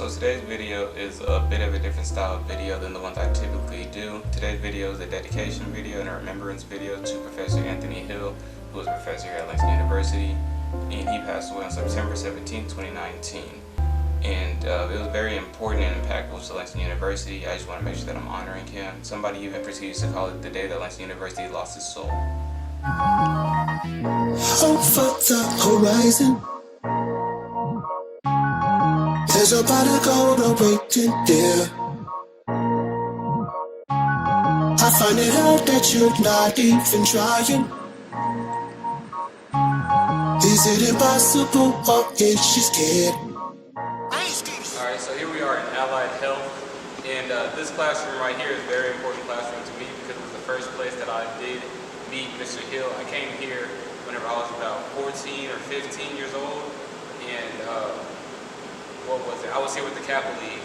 So today's video is a bit of a different style of video than the ones I typically do. Today's video is a dedication video and a remembrance video to Professor Anthony Hill, who was a professor here at Langston University, and he passed away on September 17, 2019. And it was very important and impactful to Langston University. I just want to make sure that I'm honoring him. Somebody even proceeds to call it the day that Langston University lost its soul. Over the horizon, there's a pot of gold awaiting there. I find it hard that you're not even trying. Is it impossible or is she scared? Alright, so here we are in Allied Health, and this classroom right here is a very important classroom to me because it was the first place that I did meet Mr. Hill. I came here whenever I was about 14 or 15 years old, and what was it? I was here with the Kappa League,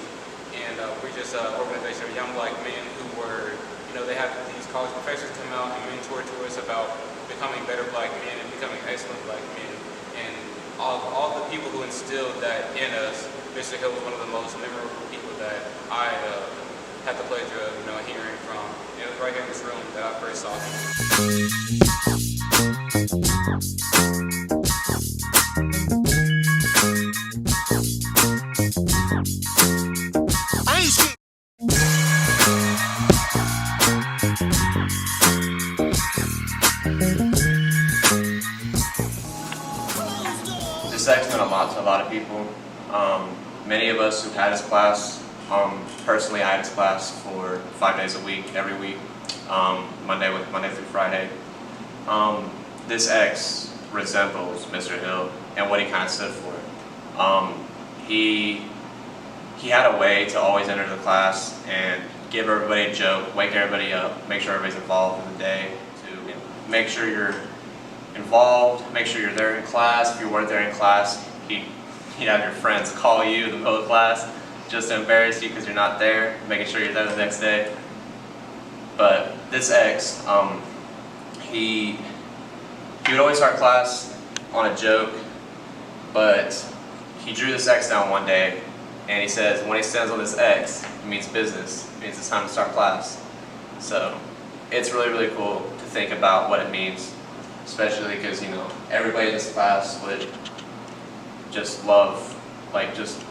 and we're just an organization of young black men who were, they have these college professors come out and mentor to us about becoming better black men and becoming excellent black men. And all the people who instilled that in us, Mr. Hill was one of the most memorable people that I had the pleasure of hearing from. It was right here in this room that I first saw him. This X meant a lot to a lot of people. Many of us who've had his class, personally I had his class for 5 days a week, every week, Monday through Friday. This X resembles Mr. Hill and what he kind of stood for. He had a way to always enter the class and give everybody a joke, wake everybody up, make sure everybody's involved in the day, to make sure you're involved, make sure you're there in class. If you weren't there in class, he'd have your friends call you in the middle of class just to embarrass you because you're not there, making sure you're there the next day. But this X, he would always start class on a joke, but he drew this X down one day, and he says when he stands on this X, it means business. It means it's time to start class. So it's really, really cool to think about what it means, especially because everybody in this class would just love, just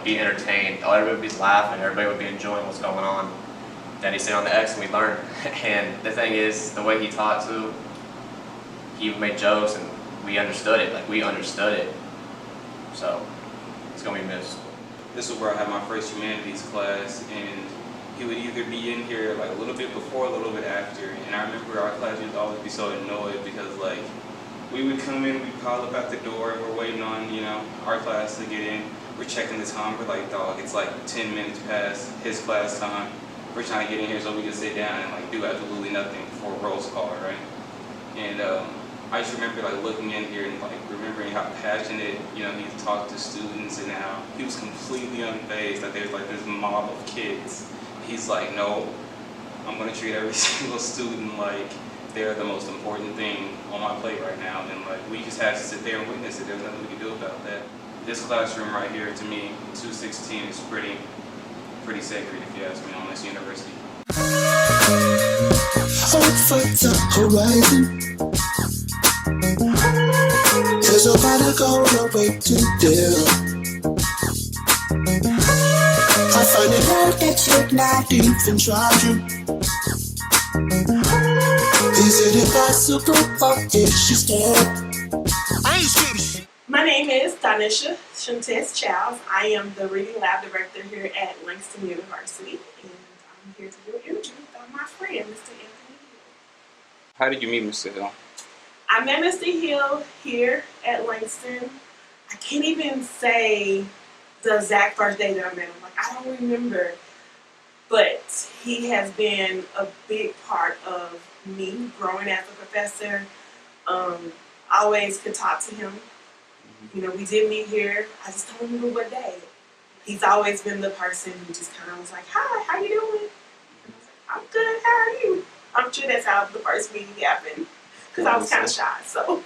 be entertained. Everybody would be laughing, everybody would be enjoying what's going on. Then he stayed on the X and we learned. And the thing is, the way he taught too, he made jokes and we understood it. We understood it. So it's gonna be missed. This is where I had my first humanities class, and he would either be in here a little bit before, a little bit after. And I remember our class would always be so annoyed because we would come in, we'd pile up at the door, we're waiting on, our class to get in. We're checking the time, we're like, dog, it's 10 minutes past his class time. We're trying to get in here so we can sit down and do absolutely nothing before roll's call, right? And I just remember looking in here and remembering how passionate, he talked to students and how he was completely unfazed. There's this mob of kids. He's like, no, I'm gonna treat every single student like they're the most important thing on my plate right now, and we just have to sit there and witness it. There's nothing we can do about that. This classroom right here, to me, 216 is pretty sacred, if you ask me, on this university. Over the horizon, there's a pot of gold awaiting there. I find it hard that you're not even trying. Is it impossible or is she scared? My name is Tanisha Shantes Charles. I am the Reading Lab Director here at Langston University, and I'm here to do an interview with my friend, Mr. Anthony Hill. How did you meet Mr. Hill? I met Mr. Hill here at Langston. I can't even say the exact first day that I met him. I don't remember, but he has been a big part of me growing as a professor. I always could talk to him. We did meet here. I just don't remember what day. He's always been the person who just kind of was like, hi, how you doing? And I was like, I'm good, how are you? I'm sure that's how the first meeting happened, because I was kind of shy. So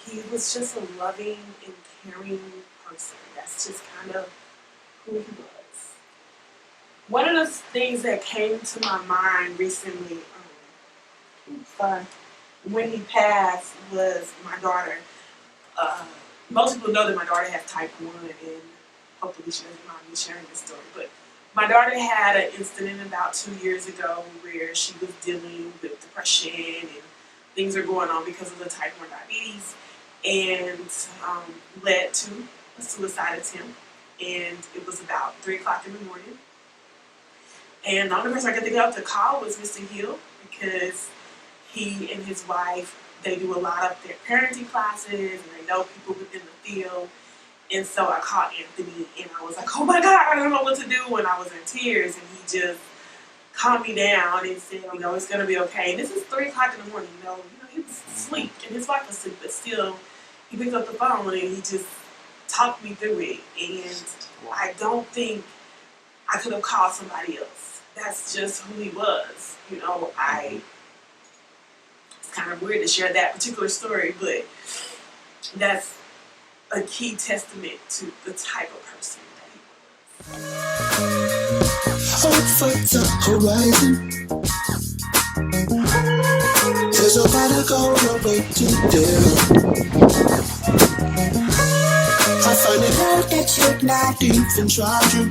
he was just a loving and caring person. That's just kind of who he was. One of the things that came to my mind recently, when he passed, was my daughter. Most people know that my daughter has type 1, and hopefully she doesn't mind me sharing this story. But my daughter had an incident about 2 years ago where she was dealing with depression and things are going on because of the type 1 diabetes, and led to a suicide attempt. And it was about 3 o'clock in the morning. And the only person I could think of to call was Mr. Hill, because he and his wife, they do a lot of their parenting classes and they know people within the field. And so I called Anthony and I was like, oh my God, I don't know what to do. And I was in tears, and he just calmed me down and said, it's going to be okay. And this is 3 o'clock in the morning, he was asleep and his wife was asleep, but still he picked up the phone and he just talked me through it. And I don't think I could have called somebody else. That's just who he was. It's kind of weird to share that particular story, but that's a key testament to the type of person that he was. Hope for the horizon. There's a pot of gold awaiting there. I find it hard that you're not even trying.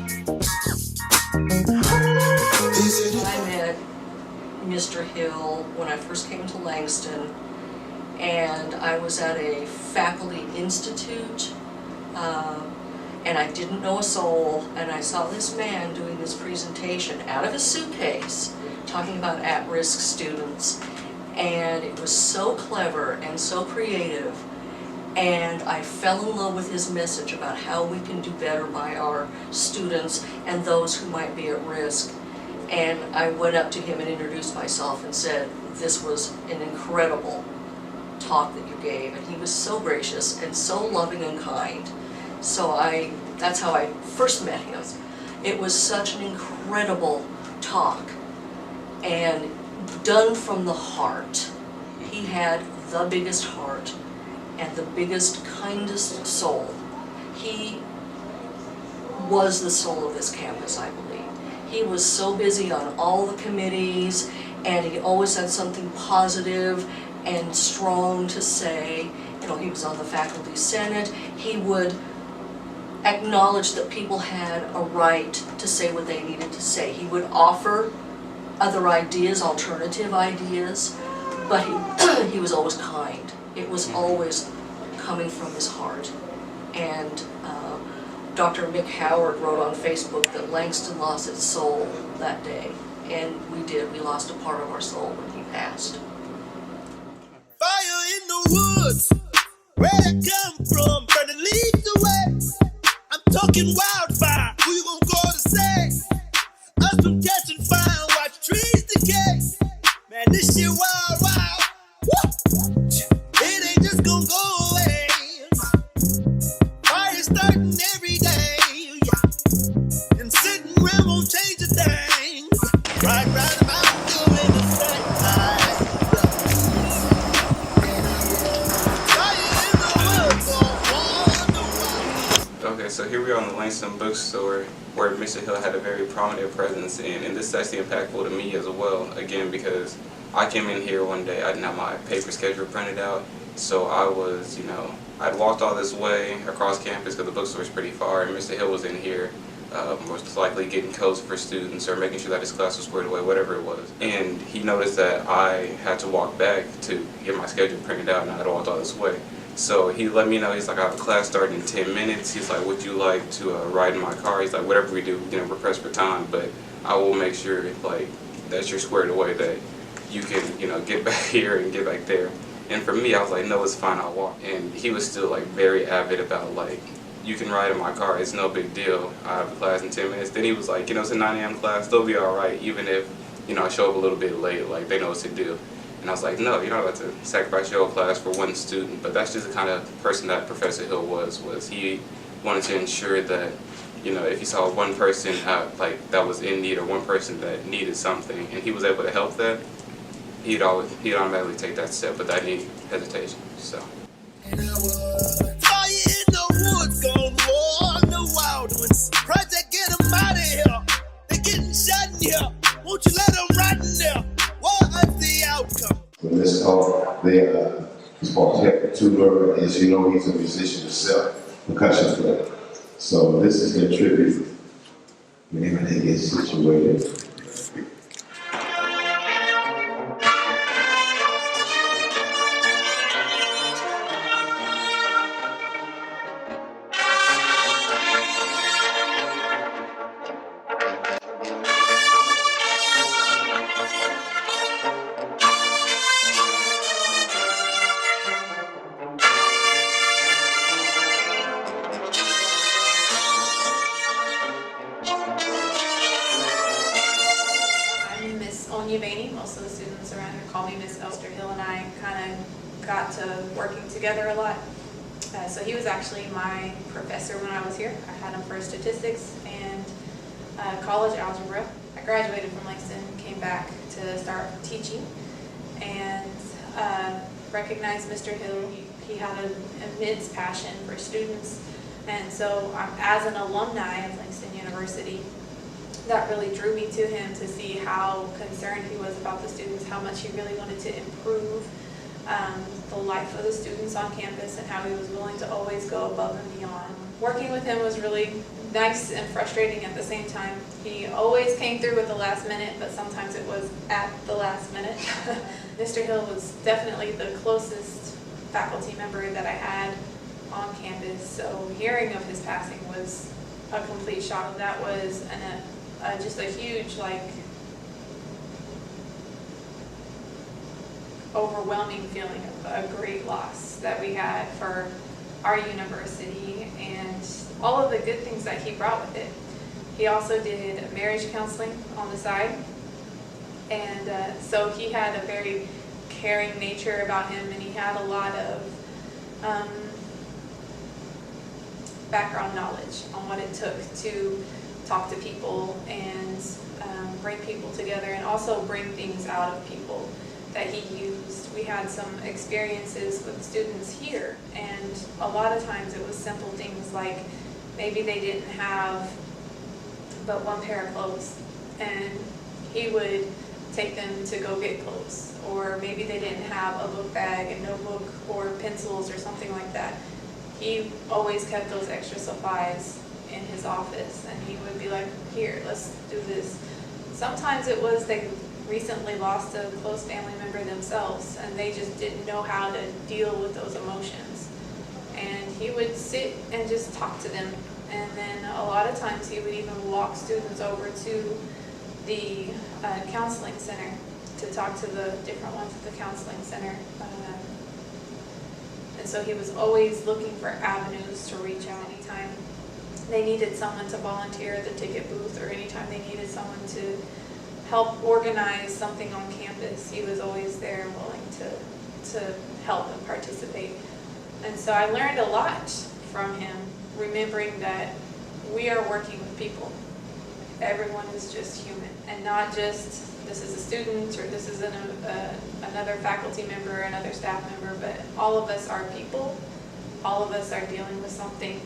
I met Mr. Hill when I first came to Langston, and I was at a faculty institute, and I didn't know a soul, and I saw this man doing this presentation out of his suitcase talking about at-risk students, and it was so clever and so creative, and I fell in love with his message about how we can do better by our students and those who might be at risk. And I went up to him and introduced myself and said, this was an incredible talk that you gave. And he was so gracious and so loving and kind. So that's how I first met him. It was such an incredible talk and done from the heart. He had the biggest heart and the biggest, kindest soul. He was the soul of this campus, I believe. He was so busy on all the committees, and he always had something positive and strong to say. He was on the faculty senate. He would acknowledge that people had a right to say what they needed to say. He would offer other ideas, alternative ideas, but he was always kind. It was always coming from his heart. And Dr. Mick Howard wrote on Facebook that Langston lost its soul that day, and we did. We lost a part of our soul when he passed. Fire in the woods, where'd it come from? Burning leaves away. I'm talking wildfire, who you gonna go to say? Us from catching fire, watch trees decay. Man, this shit wild, wild. Woo! It ain't just gonna go away. Fire starting every day, yeah. And sitting around won't change a thing. Right about doing the same thing. Okay, so here we are on the Langston bookstore, where Mr. Hill had a very prominent presence, and this is actually impactful to me as well, again, because I came in here one day, I didn't have my paper schedule printed out, so I was, I'd walked all this way across campus because the bookstore is pretty far, and Mr. Hill was in here, most likely getting codes for students or making sure that his class was squared away, whatever it was. And he noticed that I had to walk back to get my schedule printed out, and I had walked all this way. So he let me know, he's like, I have a class starting in 10 minutes. He's like, would you like to ride in my car? He's like, whatever we do, we're pressed for time, but I will make sure that you're squared away, that you can, get back here and get back there. And for me, I was like, no, it's fine, I'll walk. And he was still very avid about you can ride in my car, it's no big deal. I have a class in 10 minutes. Then he was like, it's a 9 a.m. class, they'll be all right, even if, I show up a little bit late, they know what to do. And I was like, no, you're not about to sacrifice your whole class for one student. But that's just the kind of person that Professor Hill was he wanted to ensure that, if he saw one person that was in need, or one person that needed something, and he was able to help that, he'd automatically take that step without any hesitation. So. Fire in the woods, gone war on the wild ones. Project here. Won't you let them right in there? What is the outcome? When this talk, he's called Hector Tuber. As you know, he's a musician himself, percussion player. So this is their tribute. Whenever they get situated. Most of the students around here call me Miss H.I.L.L, and I kind of got to working together a lot. So he was actually my professor when I was here. I had him for statistics and college algebra. I graduated from Langston, came back to start teaching, and recognized Mr. Hill. He had an immense passion for students, and so as an alumni of Langston University, that really drew me to him, to see how concerned he was about the students, how much he really wanted to improve the life of the students on campus, and how he was willing to always go above and beyond. Working with him was really nice and frustrating at the same time. He always came through with the last minute, but sometimes it was at the last minute. Mr. Hill was definitely the closest faculty member that I had on campus, so hearing of his passing was a complete shock. That was just a huge, overwhelming feeling of a great loss that we had for our university and all of the good things that he brought with it. He also did marriage counseling on the side, and so he had a very caring nature about him, and he had a lot of background knowledge on what it took to talk to people and bring people together, and also bring things out of people that he used. We had some experiences with students here, and a lot of times it was simple things like maybe they didn't have but one pair of clothes, and he would take them to go get clothes, or maybe they didn't have a book bag, a notebook, or pencils or something like that. He always kept those extra supplies in his office, and he would be like, here, let's do this. Sometimes it was they recently lost a close family member themselves, and they just didn't know how to deal with those emotions. And he would sit and just talk to them, and then a lot of times he would even walk students over to the counseling center to talk to the different ones at the counseling center. And so he was always looking for avenues to reach out anytime they needed someone to volunteer at the ticket booth, or anytime they needed someone to help organize something on campus. He was always there, willing to help and participate. And so I learned a lot from him, remembering that we are working with people. Everyone is just human, and not just this is a student or this is another faculty member or another staff member, but all of us are people. All of us are dealing with something.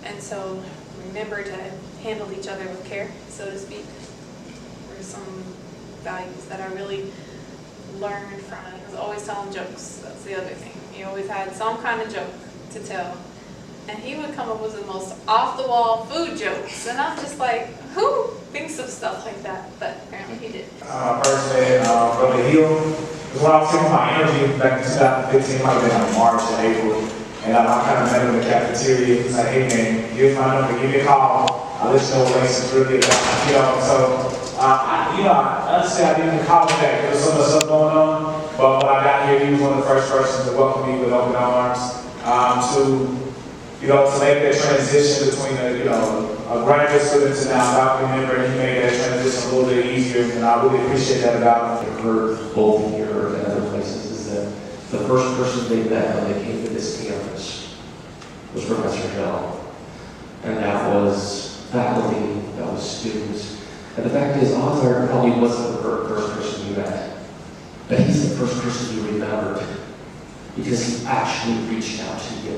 And so remember to handle each other with care, so to speak. Were some values that I really learned from it. He was always telling jokes. That's the other thing. He always had some kind of joke to tell. And he would come up with the most off-the-wall food jokes. And I'm just like, who thinks of stuff like that? But apparently he did. Person, Brother Hill. When I was taking my interview back in 2015, might have been like March or April. And I kind of met him in the cafeteria. He's like, hey man, here's my number, give me a call. I'll let you know what Langston's really about. So, honestly, I didn't even call him back. There was so much stuff going on. But when I got here, he was one of the first persons to welcome me with open arms. To make that transition between a graduate student to now a faculty member, he made that transition a little bit easier, and I really appreciate that about him. I've heard both here and other places is that the first person they met when they came to this campus was Professor H.I.L.L. And that was faculty, that was students. And the fact is, Arthur probably wasn't the first person you met, but he's the first person you remembered because he actually reached out to you.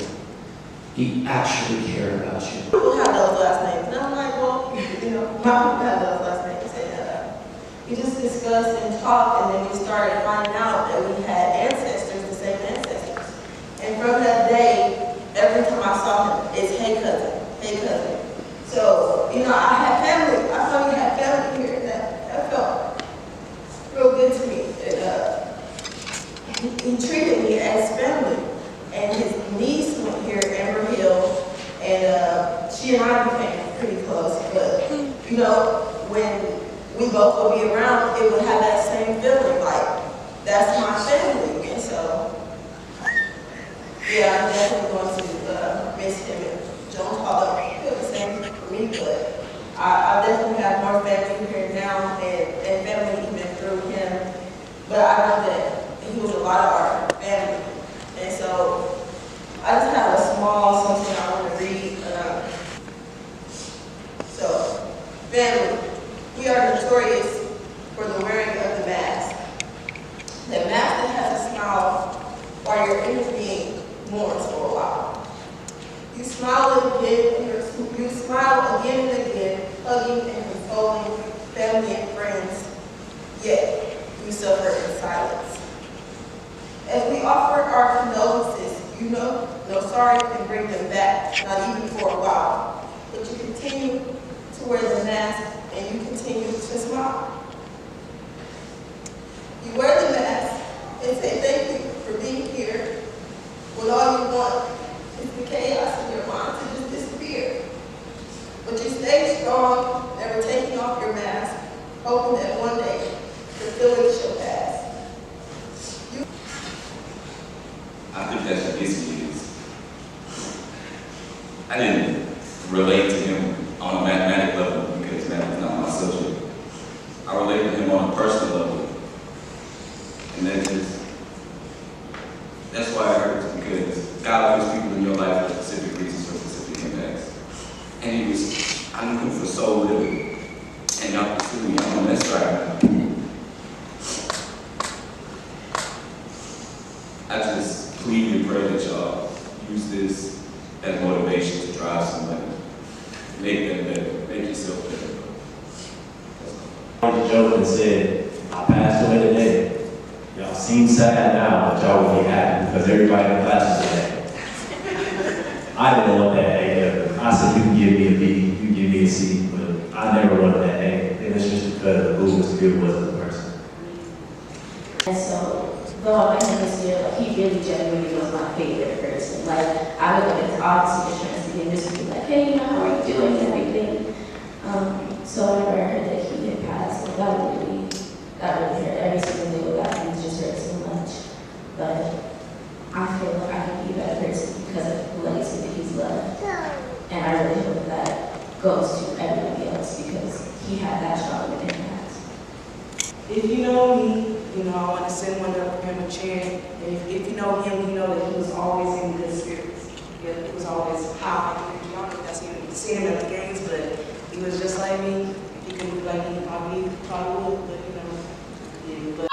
He actually cared about you. People have those last names. And I'm like, well, you know, my people have those last names. And we just discussed and talked, and then we started finding out that we had ancestors, the same ancestors. And from that day, every time I saw him, it's hey cousin, hey cousin. So, you know, I had family. I thought we had family here, and that felt real good to me. He treated me as family. And his niece went here, Amber Hill, and she and I became pretty close. But, you know, when we both would be around, it would have that same feeling, like, that's my family. And so, yeah, I'm definitely going to miss him. And John Paul feel the same for me, but I definitely have more family here now, and family even through him. But I know that he was a lot of our family. And so, I just have a small something I want to read. So, family, we are notorious for the wearing of the mask. The mask that has a smile while your inner being mourns for a while. You smile again, you smile again and again, hugging and consoling family and friends, yet you suffer in silence. As we offer our condolences, you know, no sorry can bring them back, not even for a while. But you continue to wear the mask and you continue to smile. You wear the mask and say thank you for being here when all you want is the chaos in your mind to just disappear. But you stay strong, never taking off your mask, hoping that one day the feeling shall pass. I think that's what this is. I didn't relate to him on a mathematic level because math is not my subject. I related to him on a personal level. And that's why I hurt, because God puts people in your life for specific reasons, for specific impacts. And I knew him for so little. And y'all pursue me, I'm on that stride. I just plead and pray that y'all use this as motivation to drive somebody. Make them better. Make yourself better. I joked and said, I passed away today. Y'all seem sad now, but y'all will be happy because everybody in class is today. I didn't want that A ever. I said, you can give me a B, you can give me a C, but I never wanted that A. And it's just because who was good wasn't the person. And so, though I met him this year, like, he really genuinely was my favorite person. Like, I would go into office and just begin to be like, hey, you know, how are you doing and everything. So whenever I heard that he had passed, like, that really hurt. Every single day without him just hurt so much. But I feel like I can be a better person because of the legacy that he's left. And I really hope that goes to everybody else because he had that strong of an impact. If you know me, you know, I want to send one up for him a chant. And if you know him, you know that he was always in good spirits. Yeah, it was always high. I don't know if that's even seeing him at the games, but he was just like me. If he could be like me, probably would, but you know, yeah. But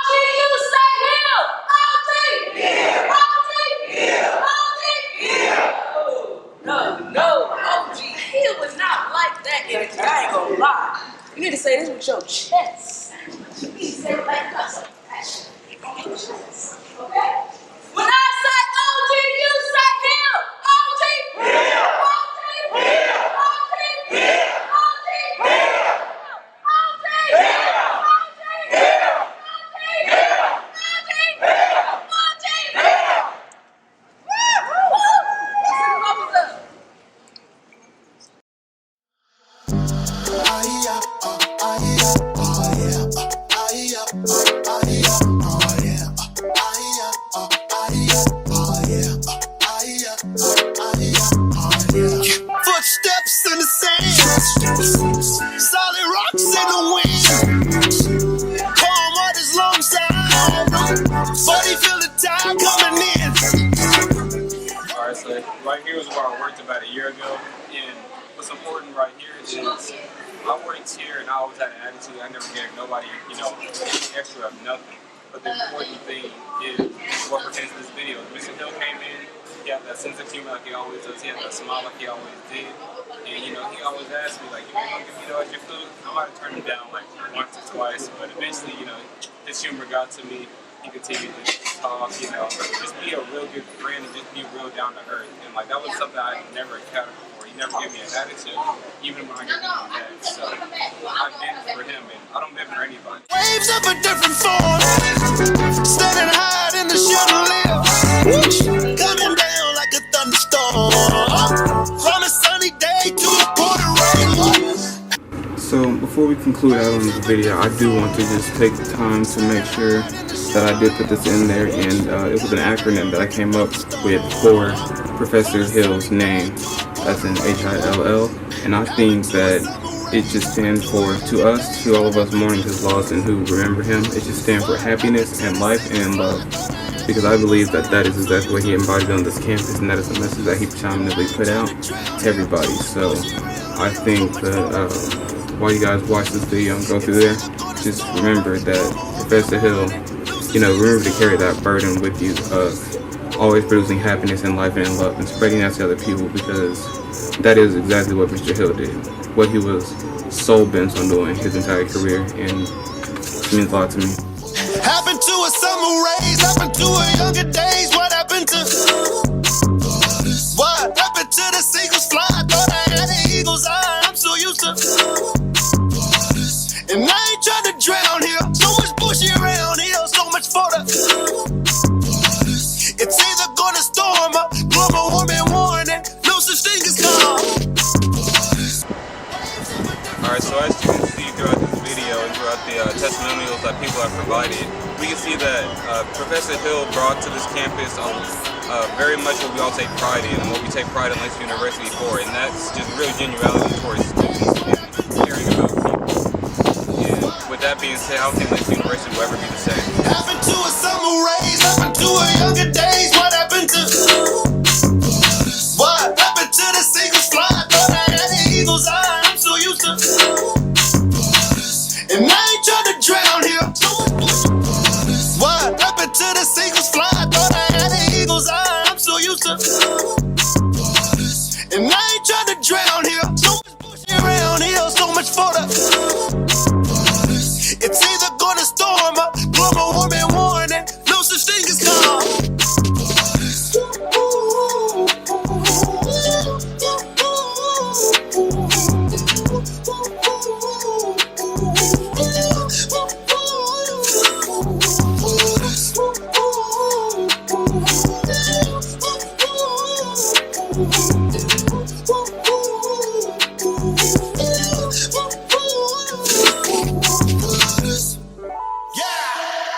No, OG, he was not like that. And I ain't gonna lie. You need to say this with your chest. You need to say it like this. Okay? When I say OG, you say him. OG, him. OG, him. OG, him. OG, him. OG, him. OG, him. Footsteps in the sand, solid rocks in the wind. Calm waters alongside, but he feel the tide coming in. Alright, so right here was where I worked about a year ago, and what's important right here is I worked here and I always had an attitude. I never gave nobody, you know, any extra of nothing. But the important thing is what pertains to this video. Mr. Hill came in, he had that sense of humor like he always does. He had that smile like he always did. And he always asked me like, you gonna give me extra food? I might have turned him down like once or twice, but eventually, his humor got to me. He continued to talk, just be a real good friend and just be real down to earth. And like that was something I never encountered before. He never gave me an attitude, even when I gave him a bag. So I bend for him, and I don't bend for anybody. Waves of a different form, standing high in the chandelier, coming down like a thunderstorm, from a sunny day to a pouring rain. So before we conclude out on this video, I do want to just take the time to make sure that I did put this in there, and it was an acronym that I came up with for Professor Hill's name. That's in H.I.L.L. And I think that it just stands for, to all of us mourning his loss and who remember him, it just stands for happiness and life and love. Because I believe that that is exactly what he embodied on this campus, and that is the message that he predominantly put out to everybody. So I think that while you guys watch this video and go through there, just remember that Professor Hill, remember to carry that burden with you of always producing happiness and life and love and spreading that to other people, because that is exactly what Mr. Hill did. What he was so bent on doing his entire career, and it means a lot to me. Happened to a summer raise, happened to a younger days. What happened to the seagulls fly? Thought I had an eagle's eye. I'm so used to, and I ain't trying to drown here. So much bullshit around here, so much for the. It's either gonna storm or global warming warning. No such thing as calm. Alright, so as you can see throughout this video and throughout the testimonials that people have provided, we can see that Professor Hill brought to this campus very much what we all take pride in, and what we take pride in Langston University for, and that's just real genuality towards students and caring about people. And with that being said, I don't think Langston University will ever be the same. Happened to a summer raise, happened to a younger days. What happened to the seagulls fly? Thought I had an eagle's eye. I'm so used to, and I ain't trying to drown here. What happened to the seagulls fly? Thought I had an eagle's eye. I'm so used to, and I ain't trying to drown here. So much bullshit around here, so much for the. It's either gonna storm or global warming warning. No such thing as calm. Yeah.